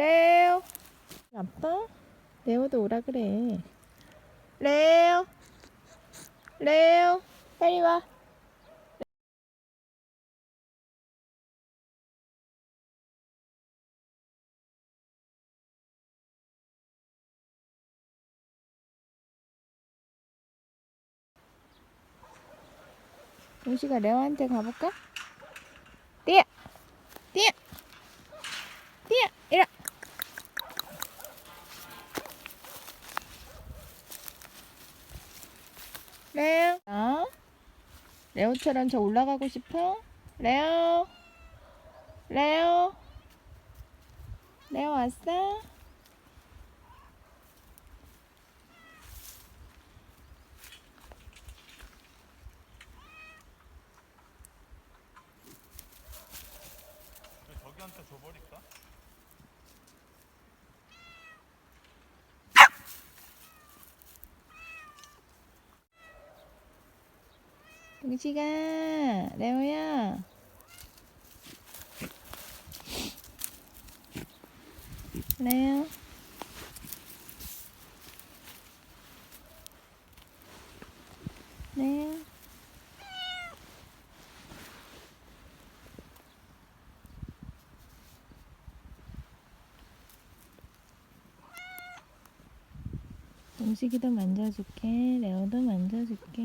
레오. 아빠? 레오도 오라 그래. 레오. 레오. 빨리 와. 용식아 레오한테 가볼까? 뛰어! 뛰어! 뛰어! 이리 레오. 레오처럼 저 올라가고 싶어? 레오. 레오. 레오 왔어? 저기한테 줘버릴까? 용식아 레오야. 레오. 레오. 용식이도 만져줄게. 레오도 만져줄게.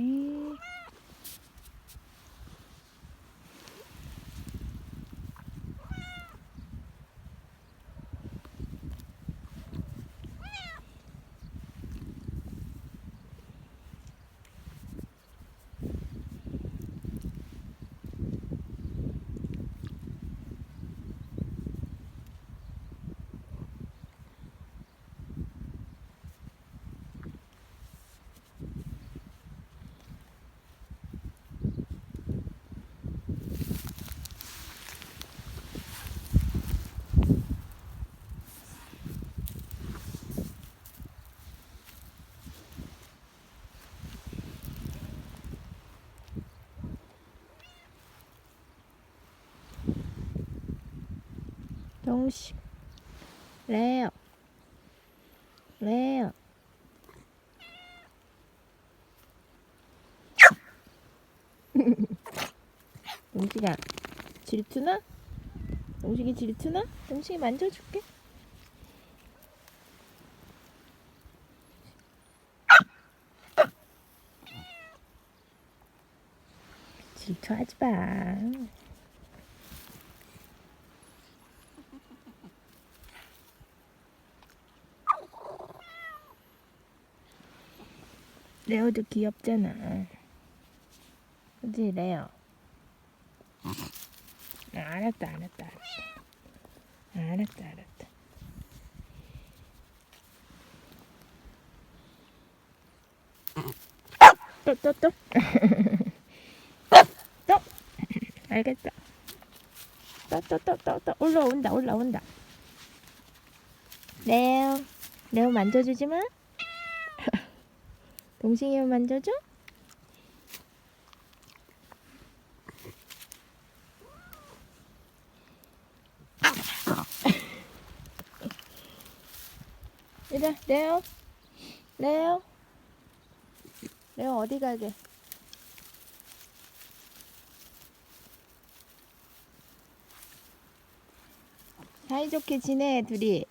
용식. 레오. 레오. 용식아 질투나? 용식이 질투나? 용식이 만져줄게. 질투하지 마. 레오도 귀엽잖아. 그치 레오? 알았다. 또 또 알겠어. 또 올라온다. 레오 만져주지 마. 동생이만 만져줘? 이리 레오 어디 가게? 사이좋게 지내 둘이.